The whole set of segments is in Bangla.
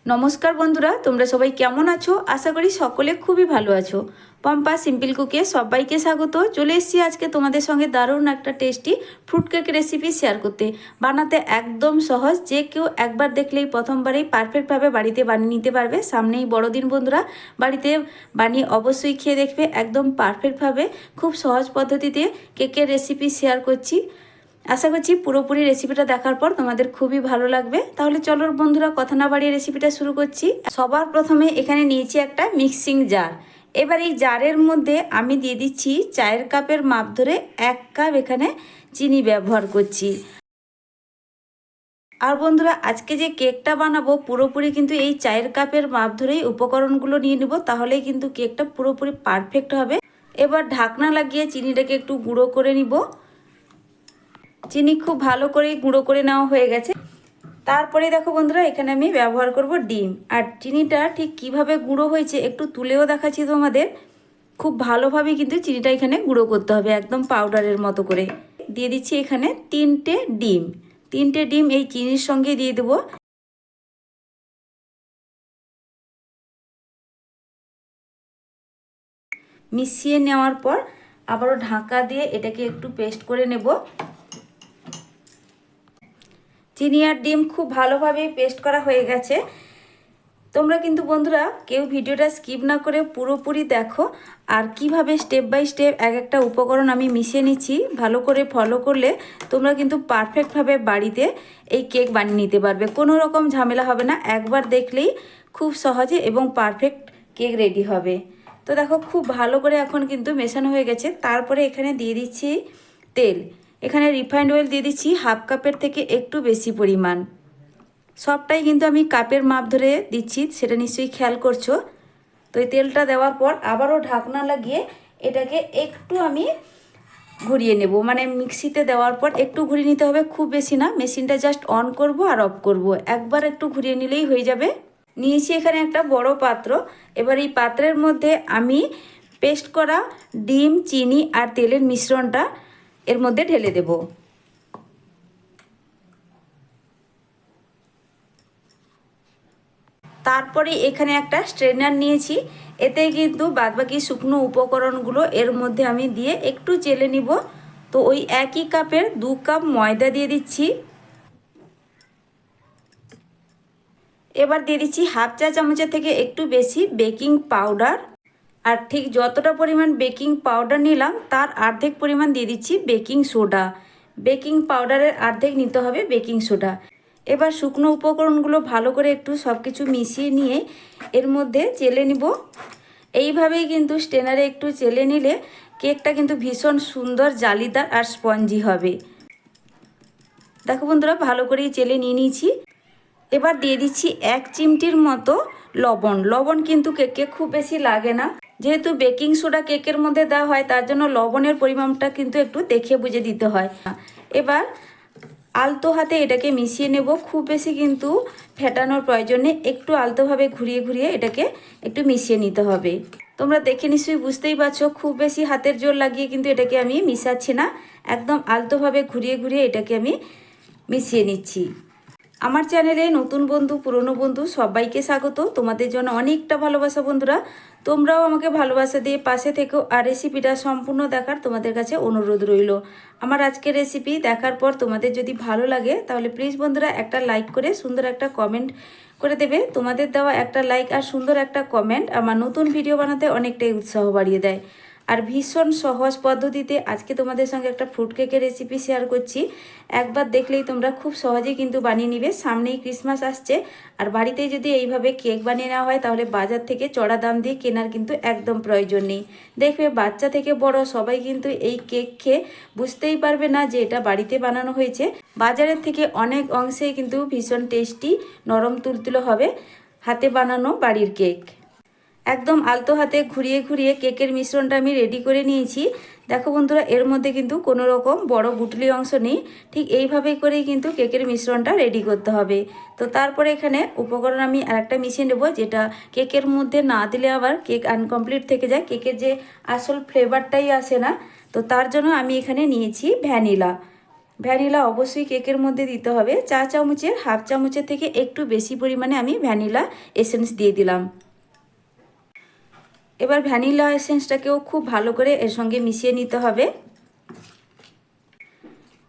নমস্কার বন্ধুরা, তোমরা সবাই কেমন আছো? আশা করি সকলে খুবই ভালো আছো। পম্পা সিম্পল কুকে সবাইকে স্বাগত। চলে এসেছি আজকে তোমাদের সঙ্গে দারুণ একটা tasty fruit cake recipe share করতে। বানাতে একদম সহজ, যে কেউ একবার দেখলেই প্রথমবারেই পারফেক্টভাবে বাড়িতে বানিয়ে নিতে পারবে। সামনেই বড়দিন বন্ধুরা, বাড়িতে বানিয়ে অবশ্যই খেয়ে দেখবে। একদম পারফেক্টভাবে খুব সহজ পদ্ধতিতে কেকের রেসিপি শেয়ার করছি। আশা করছি পুরোপুরি রেসিপিটা দেখার পর তোমাদের খুবই ভালো লাগবে। তাহলে চলো বন্ধুরা, কথা না বাড়িয়ে রেসিপিটা শুরু করছি। সবার প্রথমে এখানে নিয়েছি একটা মিক্সিং জার। এবার এই জারের মধ্যে আমি দিয়ে দিচ্ছি চায়ের কাপের মাপ ধরে 1 কাপ এখানে চিনি ব্যবহার করছি। আর বন্ধুরা, আজকে যে কেকটা বানাবো পুরোপুরি কিন্তু এই চায়ের কাপের মাপ ধরেই উপকরণগুলো নিয়ে নেব, তাহলেই কিন্তু কেকটা পুরোপুরি পারফেক্ট হবে। এবার ঢাকনা লাগিয়ে চিনিটাকে একটু গুঁড়ো করে নিব। চিনি খুব ভালো করে গুঁড়ো করে নেওয়া হয়ে গেছে। তারপরে দেখো বন্ধুরা, এখানে আমি ব্যবহার করব ডিম। আর চিনিটা ঠিক কিভাবে গুঁড়ো হয়েছে একটু তুলেও দেখাচ্ছি তোমাদের। খুব ভালোভাবে কিন্তু চিনিটা এখানে গুঁড়ো করতে হবে, একদম পাউডারের মতো করে। দিয়ে দিচ্ছি এখানে 3টে ডিম। 3টে ডিম এই চিনির সঙ্গে দিয়ে দেবো। মিশিয়ে নেওয়ার পর আবারও ঢাকা দিয়ে এটাকে একটু পেস্ট করে নেব। চিনি আর ডিম খুব ভালোভাবে পেস্ট করা হয়ে গেছে। তোমরা কিন্তু বন্ধুরা কেউ ভিডিওটা স্কিপ না করে পুরোপুরি দেখো, আর কিভাবে স্টেপ বাই স্টেপ এক একটা উপকরণ আমি মিশিয়ে নিচ্ছি ভালো করে ফলো করলে তোমরা কিন্তু পারফেক্টভাবে বাড়িতে এই কেক বানিয়ে নিতে পারবে। কোনো রকম ঝামেলা হবে না, একবার দেখলেই খুব সহজে এবং পারফেক্ট কেক রেডি হবে। তো দেখো খুব ভালো করে এখন কিন্তু মেশানো হয়ে গেছে। তারপরে এখানে দিয়ে দিচ্ছি তেল। এখানে রিফাইন্ড অয়েল দিয়ে দিচ্ছি 1/2 কাপের থেকে একটু বেশি পরিমাণ। সবটাই কিন্তু আমি কাপের মাপ ধরে দিচ্ছি, সেটা নিশ্চয়ই খেয়াল করছো। তো এই তেলটা দেওয়ার পর আবারও ঢাকনা লাগিয়ে এটাকে একটু আমি ঘুরিয়ে নেব। মানে মিক্সিতে দেওয়ার পর একটু ঘুরিয়ে নিতে হবে, খুব বেশি না। মেশিনটা জাস্ট অন করব আর অফ করব, একবার একটু ঘুরিয়ে নিলেই হয়ে যাবে। নিয়েছি এখানে একটা বড় পাত্র। এবার এই পাত্রের মধ্যে আমি পেস্ট করা ডিম, চিনি আর তেলের মিশ্রণটা এর মধ্যে ঢেলে দেব। তারপরে এখানে একটা স্ট্রেনার নিয়েছি। এতে কিন্তু বাদবাকি শুকনো উপকরণগুলো এর মধ্যে আমি দিয়ে একটু চেলে নিব। তো ওই একই কাপের 2 কাপ ময়দা দিয়ে দিচ্ছি। এবার দিয়ে দিচ্ছি 1/2 চা চামচের থেকে একটু বেশি বেকিং পাউডার। আর ঠিক যতটা পরিমাণ বেকিং পাউডার নিলাম তার অর্ধেক পরিমাণ দিয়ে দিচ্ছি বেকিং সোডা। বেকিং পাউডারের অর্ধেক নিতে হবে বেকিং সোডা। এবার শুকনো উপকরণগুলো ভালো করে একটু সব কিছু মিশিয়ে নিয়ে এর মধ্যে চেলে নিব। এইভাবেই কিন্তু স্টেনারে একটু চেলে নিলে কেকটা কিন্তু ভীষণ সুন্দর, জালিদার আর স্পঞ্জি হবে। দেখো বন্ধুরা, ভালো করেই চেলে নিয়ে নিয়েছি। এবার দিয়ে দিচ্ছি 1 চিমটির মতো লবণ। লবণ কিন্তু কেকে খুব বেশি লাগে না, যেহেতু বেকিং সোডা কেকের মধ্যে দেওয়া হয়, তার জন্য লবণের পরিমাণটা কিন্তু একটু দেখে বুঝে দিতে হয়। এবার আলতো হাতে এটাকে মিশিয়ে নেব। খুব বেশি কিন্তু ফেটানোর প্রয়োজন নেই, একটু আলতোভাবে ঘুরিয়ে ঘুরিয়ে এটাকে একটু মিশিয়ে নিতে হবে। তোমরা দেখে নিশ্চয়ই বুঝতেই পারছো, খুব বেশি হাতের জোর লাগিয়ে কিন্তু এটাকে আমি মিশাচ্ছি না, একদম আলতোভাবে ঘুরিয়ে ঘুরিয়ে এটাকে আমি মিশিয়ে নিচ্ছি। আমার চ্যানেলে নতুন বন্ধু, পুরনো বন্ধু সবাইকে স্বাগত। তোমাদের জন্য অনেকটা ভালোবাসা বন্ধুরা। তোমরাও আমাকে ভালোবাসা দিয়ে পাশে থেকেও, আর রেসিপিটা সম্পূর্ণ দেখার তোমাদের কাছে অনুরোধ রইল। আমার আজকের রেসিপি দেখার পর তোমাদের যদি ভালো লাগে তাহলে প্লিজ বন্ধুরা একটা লাইক করে সুন্দর একটা কমেন্ট করে দেবে। তোমাদের দেওয়া একটা লাইক আর সুন্দর একটা কমেন্ট আমার নতুন ভিডিও বানাতে অনেকটাই উৎসাহ বাড়িয়ে দেয়। আর ভীষণ সহজ পদ্ধতিতে আজকে তোমাদের সঙ্গে একটা ফ্রুট কেকের রেসিপি শেয়ার করছি। একবার দেখলেই তোমরা খুব সহজেই কিন্তু বানিয়ে নিবে। সামনেই ক্রিসমাস আসছে, আর বাড়িতে যদি এইভাবে কেক বানিয়ে নেওয়া হয় তাহলে বাজার থেকে চড়া দাম দিয়ে কেনার কিন্তু একদম প্রয়োজন নেই। দেখবে বাচ্চা থেকে বড় সবাই কিন্তু এই কেক খেয়ে বুঝতেই পারবে না যে এটা বাড়িতে বানানো হয়েছে। বাজারের থেকে অনেক অংশেই কিন্তু ভীষণ টেস্টি, নরম তুলতুলো হবে হাতে বানানো বাড়ির কেক। একদম আলতো হাতে ঘুরিয়ে ঘুরিয়ে কেকের মিশ্রণটা আমি রেডি করে নিয়েছি। দেখো বন্ধুরা, এর মধ্যে কিন্তু কোনো রকম বড় গুটলি অংশ নেই। ঠিক এইভাবেই করেই কিন্তু কেকের মিশ্রণটা রেডি করতে হবে। তো তারপরে এখানে উপকরণ আমি আরেকটা মিশিয়ে নেব, যেটা কেকের মধ্যে না দিলে আবার কেক আনকমপ্লিট থেকে যায়, কেকের যে আসল ফ্লেভারটাই আসে না। তো তার জন্য আমি এখানে নিয়েছি ভ্যানিলা। ভ্যানিলা অবশ্যই কেকের মধ্যে দিতে হবে। চা চামচের হাফ চামচের থেকে একটু বেশি পরিমাণে আমি ভ্যানিলা এসেন্স দিয়ে দিলাম। এবার ভ্যানিলা এসেন্সটাকেও খুব ভালো করে এর সঙ্গে মিশিয়ে নিতে হবে।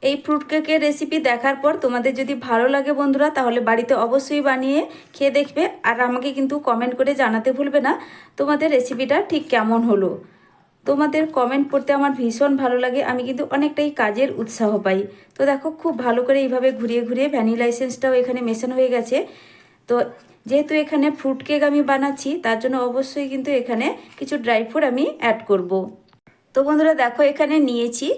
এই ফ্রুট কেকের রেসিপি দেখার পর তোমাদের যদি ভালো লাগে বন্ধুরা, তাহলে বাড়িতে অবশ্যই বানিয়ে খেয়ে দেখবে। আর আমাকে কিন্তু কমেন্ট করে জানাতে ভুলবে না তোমাদের রেসিপিটা ঠিক কেমন হলো। তোমাদের কমেন্ট পড়তে আমার ভীষণ ভালো লাগে, আমি কিন্তু অনেকটাই কাজের উৎসাহ পাই। তো দেখো খুব ভালো করে এইভাবে ঘুরিয়ে ঘুরিয়ে ভ্যানিলা এসেন্সটাও এখানে মেশানো হয়ে গেছে। তো যেহেতু এখানে ফ্রুট কেক আমি বানাচ্ছি, তার জন্য অবশ্যই কিন্তু এখানে কিছু ড্রাই ফ্রুট আমি অ্যাড করব। তো বন্ধুরা দেখো এখানে নিয়েছি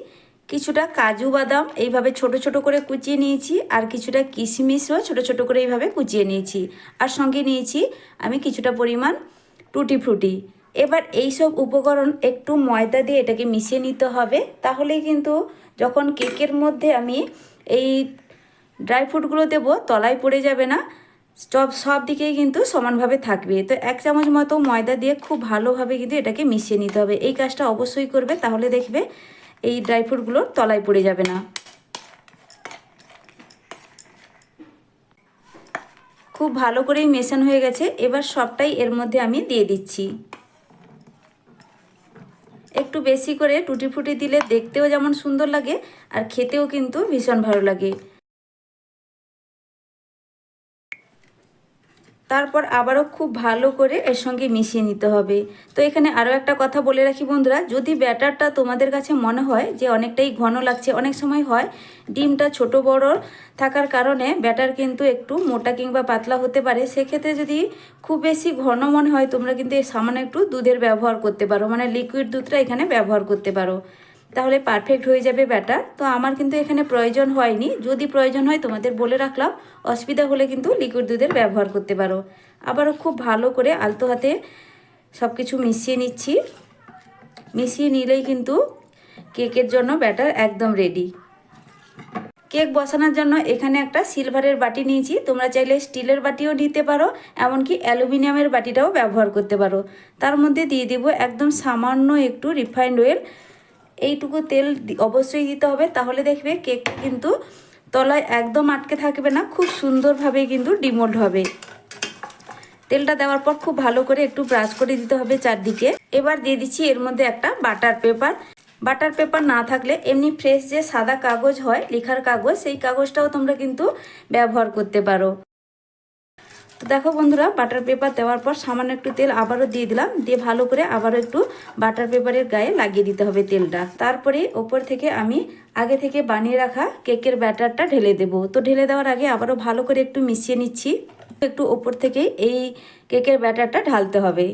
কিছুটা কাজু বাদাম এইভাবে ছোট ছোট করে কুচিয়ে নিয়েছি, আর কিছুটা কিশমিশও ছোট ছোট করে এইভাবে কুচিয়ে নিয়েছি, আর সঙ্গে নিয়েছি আমি কিছুটা পরিমাণ টুটি ফ্রুটি। এবার এই সব উপকরণ একটু ময়দা দিয়ে এটাকে মিশিয়ে নিতে হবে, তাহলেই কিন্তু যখন কেকের মধ্যে আমি এই ড্রাই ফ্রুটগুলো দেবো তলায় পড়ে যাবে না, সব দিকেই কিন্তু সমানভাবে থাকবে। তো 1 চামচ মতো ময়দা দিয়ে খুব ভালোভাবে কিন্তু এটাকে মিশিয়ে নিতে হবে। এই কাজটা অবশ্যই করবে, তাহলে দেখবে এই ড্রাই ফ্রুটগুলো তলায় পড়ে যাবে না। খুব ভালো করেই মেশানো হয়ে গেছে। এবার সবটাই এর মধ্যে আমি দিয়ে দিচ্ছি। একটু বেশি করে টুটি ফুটি দিলে দেখতেও যেমন সুন্দর লাগে, আর খেতেও কিন্তু ভীষণ ভালো লাগে। তারপর আবারও খুব ভালো করে এর সঙ্গে মিশিয়ে নিতে হবে। তো এখানে আরও একটা কথা বলে রাখি বন্ধুরা, যদি ব্যাটারটা তোমাদের কাছে মনে হয় যে অনেকটাই ঘন লাগছে, অনেক সময় হয় ডিমটা ছোট বড় থাকার কারণে ব্যাটার কিন্তু একটু মোটা কিংবা পাতলা হতে পারে। সেক্ষেত্রে যদি খুব বেশি ঘন মনে হয়, তোমরা কিন্তু সামান্য একটু দুধের ব্যবহার করতে পারো, মানে লিকুইড দুধটা এখানে ব্যবহার করতে পারো, তাহলে পারফেক্ট হয়ে যাবে ব্যাটার। তো আমার কিন্তু এখানে প্রয়োজন হয়নি, যদি প্রয়োজন হয় তোমাদের বলে রাখলাম, অসুবিধা হলে কিন্তু লিকুইড দুধের ব্যবহার করতে পারো। আবারও খুব ভালো করে আলতো হাতে সব কিছু মিশিয়ে নিচ্ছি। মিশিয়ে নিলেই কিন্তু কেকের জন্য ব্যাটার একদম রেডি। কেক বসানোর জন্য এখানে একটা সিলভারের বাটি নিয়েছি, তোমরা চাইলে স্টিলের বাটিও নিতে পারো, এমনকি অ্যালুমিনিয়ামের বাটিটাও ব্যবহার করতে পারো। তার মধ্যে দিয়ে দেব একদম সামান্য একটু রিফাইন্ড অয়েল। এইটুকু তেল অবশ্যই দিতে হবে, তাহলে দেখবে কেকটা কিন্তু তলায় একদম আটকে থাকবে না, খুব সুন্দরভাবে কিন্তু ডিমোল্ড হবে। তেলটা দেওয়ার পর খুব ভালো করে একটু ব্রাশ করে দিতে হবে চারদিকে। এবার দিয়ে দিচ্ছি এর মধ্যে একটা বাটার পেপার। বাটার পেপার না থাকলে এমনি ফ্রেশ যে সাদা কাগজ হয়, লেখার কাগজ, সেই কাগজটাও তোমরা কিন্তু ব্যবহার করতে পারো। তো দেখো বন্ধুরা, বাটার পেপার দেওয়ার পর সামান্য একটু তেল আবারও দিয়ে দিলাম, দিয়ে ভালো করে আবারও একটু বাটার পেপারের গায়ে লাগিয়ে দিতে হবে তেলটা। তারপরে ওপর থেকে আমি আগে থেকে বানিয়ে রাখা কেকের ব্যাটারটা ঢেলে দেব। তো ঢেলে দেওয়ার আগে আবারও ভালো করে একটু মিশিয়ে নিচ্ছি। একটু ওপর থেকে এই কেকের ব্যাটারটা ঢালতে হবে।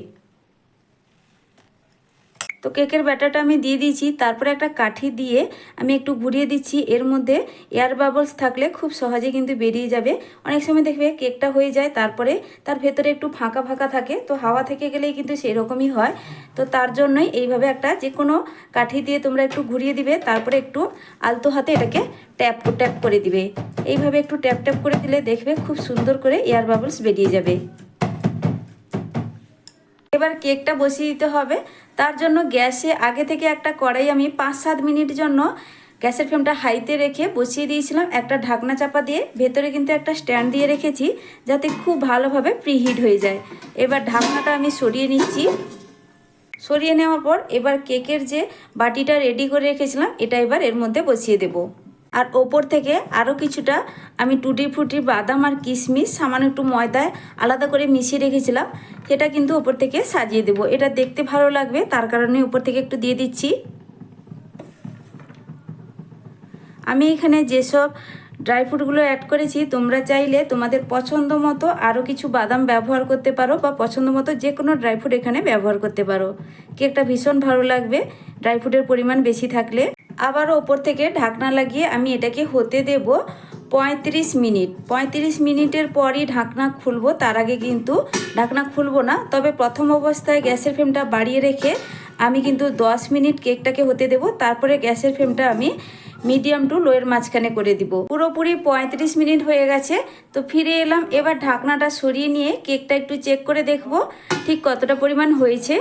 তো কেকের ব্যাটারটা আমি দিয়ে দিয়েছি, তারপরে একটা কাঠি দিয়ে আমি একটু ঘুরিয়ে দিচ্ছি। এর মধ্যে এয়ার বাবলস থাকলে খুব সহজে কিন্তু বেরিয়ে যাবে। অনেক সময় দেখবে কেকটা হয়ে যায়, তারপরে তার ভেতরে একটু ফাঁকা ফাঁকা থাকে, তো হাওয়া থেকে গেলেই কিন্তু সেরকমই হয়। তো তার জন্যই এইভাবে একটা যে কোনো কাঠি দিয়ে তোমরা একটু ঘুরিয়ে দিবে, তারপরে একটু আলতো হাতে এটাকে ট্যাপ ট্যাপ করে দিবে। এইভাবে একটু ট্যাপ ট্যাপ করে দিলে দেখবে খুব সুন্দর করে এয়ার বাবলস বেরিয়ে যাবে। এবার কেকটা বসিয়ে দিতে হবে। তার জন্য গ্যাসে আগে থেকে একটা কড়াই আমি 5-7 মিনিট জন্য গ্যাসের ফ্লেমটা হাইতে রেখে বসিয়ে দিয়েছিলাম, একটা ঢাকনা চাপা দিয়ে। ভেতরে কিন্তু একটা স্ট্যান্ড দিয়ে রেখেছি, যাতে খুব ভালোভাবে প্রিহিট হয়ে যায়। এবার ঢাকনাটা আমি সরিয়ে নিচ্ছি। সরিয়ে নেওয়ার পর এবার কেকের যে বাটিটা রেডি করে রেখেছিলাম, এটা এবার এর মধ্যে বসিয়ে দেব। আর ওপর থেকে আরও কিছুটা আমি টুটি ফুটি বাদাম আর কিশমিশ সামান্য একটু ময়দায় আলাদা করে মিশিয়ে রেখেছিলাম, সেটা কিন্তু ওপর থেকে সাজিয়ে দেব। এটা দেখতে ভালো লাগবে, তার কারণে উপর থেকে একটু দিয়ে দিচ্ছি। আমি এখানে যেসব ড্রাই ফ্রুটগুলো অ্যাড করেছি, তোমরা চাইলে তোমাদের পছন্দ মতো আরও কিছু বাদাম ব্যবহার করতে পারো, বা পছন্দ মতো যে কোনো ড্রাই ফ্রুট এখানে ব্যবহার করতে পারো। কেকটা ভীষণ ভালো লাগবে ড্রাই ফ্রুটের পরিমাণ বেশি থাকলে। আবারও ওপর থেকে ঢাকনা লাগিয়ে আমি এটাকে হতে দেব 35 মিনিট। 35 মিনিটের পরই ঢাকনা খুলবো, তার আগে কিন্তু ঢাকনা খুলবো না। তবে প্রথম অবস্থায় গ্যাসের ফ্লেমটা বাড়িয়ে রেখে আমি কিন্তু 10 মিনিট কেকটাকে হতে দেব। তারপরে গ্যাসের ফ্লেমটা আমি মিডিয়াম টু লোয়ের মাঝখানে করে দিব। পুরোপুরি 35 মিনিট হয়ে গেছে। তো ফিরে এলাম। এবার ঢাকনাটা সরিয়ে নিয়ে কেকটা একটু চেক করে দেখব ঠিক কতটা পরিমাণ হয়েছে।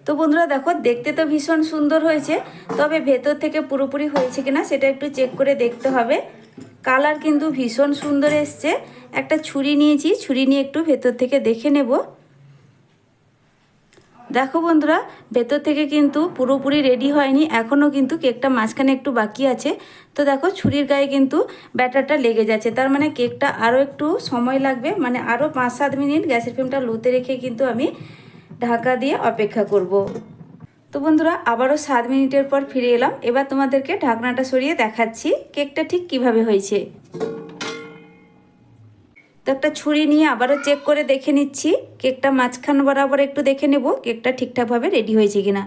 তো বন্ধুরা দেখো, দেখতে তো ভীষণ সুন্দর হয়েছে, তবে ভেতর থেকে পুরোপুরি হয়েছে কিনা সেটা একটু চেক করে দেখতে হবে। কালার কিন্তু ভীষণ সুন্দর এসছে। একটা ছুরি নিয়েছি, ছুরি নিয়ে একটু ভেতর থেকে দেখে নেব। দেখো বন্ধুরা, ভেতর থেকে কিন্তু পুরোপুরি রেডি হয়নি, এখনও কিন্তু কেকটা মাঝখানে একটু বাকি আছে। তো দেখো, ছুরির গায়ে কিন্তু ব্যাটারটা লেগে যাচ্ছে, তার মানে কেকটা আরও একটু সময় লাগবে, মানে আরও 5-7 মিনিট গ্যাসের ফ্লেমটা লোতে রেখে কিন্তু আমি ঢাকা দিয়ে অপেক্ষা করব। তো বন্ধুরা, আবারও 7 মিনিটের পর ফিরে এলাম। এবার তোমাদেরকে ঢাকনাটা সরিয়ে দেখাচ্ছি কেকটা ঠিক কিভাবে হয়েছে। তো একটা ছুরি নিয়ে আবারও চেক করে দেখে নিচ্ছি, কেকটা মাঝখান বরাবর একটু দেখে নেব কেকটা ঠিকঠাকভাবে রেডি হয়েছে কিনা।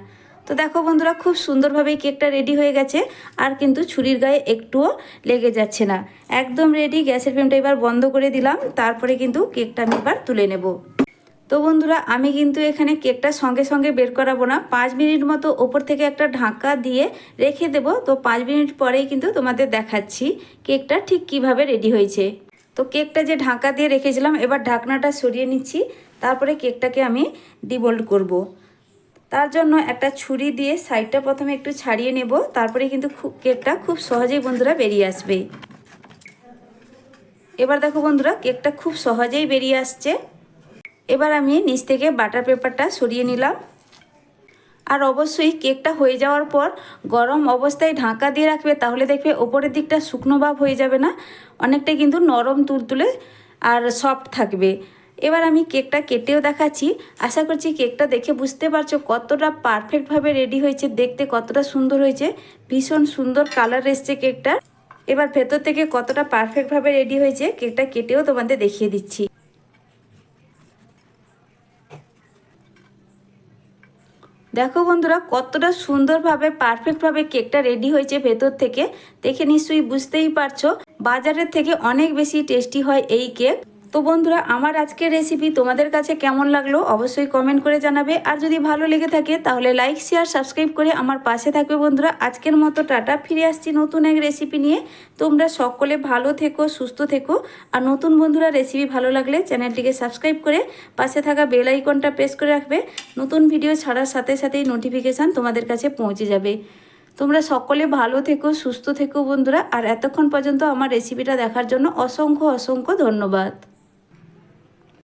তো দেখো বন্ধুরা, খুব সুন্দরভাবেই কেকটা রেডি হয়ে গেছে, আর কিন্তু ছুরির গায়ে একটুও লেগে যাচ্ছে না, একদম রেডি। গ্যাসের ফ্লেমটা এবার বন্ধ করে দিলাম, তারপরে কিন্তু কেকটা আমি এবার তুলে নেব। তো বন্ধুরা, আমি কিন্তু এখানে কেকটা সঙ্গে সঙ্গে বের করাবো না, 5 মিনিট মতো ওপর থেকে একটা ঢাকা দিয়ে রেখে দেব। তো 5 মিনিট পরেই কিন্তু তোমাদের দেখাচ্ছি কেকটা ঠিক কিভাবে রেডি হয়েছে। তো কেকটা যে ঢাকা দিয়ে রেখেছিলাম, এবার ঢাকনাটা সরিয়ে নিচ্ছি, তারপরে কেকটাকে আমি ডিমোল্ড করব। তার জন্য একটা ছুরি দিয়ে সাইডটা প্রথমে একটু ছাড়িয়ে নেব, তারপরে কিন্তু কেকটা খুব সহজেই বন্ধুরা বেরিয়ে আসবে। এবার দেখো বন্ধুরা, কেকটা খুব সহজেই বেরিয়ে আসছে। এবার আমি নিচ থেকে বাটার পেপারটা সরিয়ে নিলাম। আর অবশ্যই কেকটা হয়ে যাওয়ার পর গরম অবস্থায় ঢাকা দিয়ে রাখবে, তাহলে দেখবে ওপরের দিকটা শুকনো ভাব হয়ে যাবে না, অনেকটাই কিন্তু নরম তুলতুলে আর সফট থাকবে। এবার আমি কেকটা কেটেও দেখাচ্ছি। আশা করছি কেকটা দেখে বুঝতে পারছো কতটা পারফেক্টভাবে রেডি হয়েছে, দেখতে কতটা সুন্দর হয়েছে, ভীষণ সুন্দর কালার এসছে কেকটা। এবার ভেতর থেকে কতটা পারফেক্টভাবে রেডি হয়েছে কেকটা কেটেও তোমাদের দেখিয়ে দিচ্ছি। দেখো বন্ধুরা, কতটা সুন্দরভাবে পারফেক্টভাবে কেকটা রেডি হয়েছে ভেতর থেকে, দেখে নিশ্চয়ই বুঝতেই পারছো বাজারের থেকে অনেক বেশি টেস্টি হয় এই কেক। তো বন্ধুরা, আমার আজকের রেসিপি তোমাদের কাছে কেমন লাগলো অবশ্যই কমেন্ট করে জানাবে, আর যদি ভালো লেগে থাকে তাহলে লাইক শেয়ার সাবস্ক্রাইব করে আমার পাশে থাকবে। বন্ধুরা, আজকের মতো টাটা, ফিরে আসছি নতুন এক রেসিপি নিয়ে। তোমরা সকলে ভালো থেকো, সুস্থ থেকো, আর নতুন বন্ধুরা রেসিপি ভালো লাগলে চ্যানেলটিকে সাবস্ক্রাইব করে পাশে থাকা বেল আইকনটা প্রেস করে রাখবে, নতুন ভিডিও ছাড়ার সাথে সাথেই নোটিফিকেশান তোমাদের কাছে পৌঁছে যাবে। তোমরা সকলে ভালো থেকো, সুস্থ থেকো বন্ধুরা, আর এতক্ষণ পর্যন্ত আমার রেসিপিটা দেখার জন্য অসংখ্য অসংখ্য ধন্যবাদ।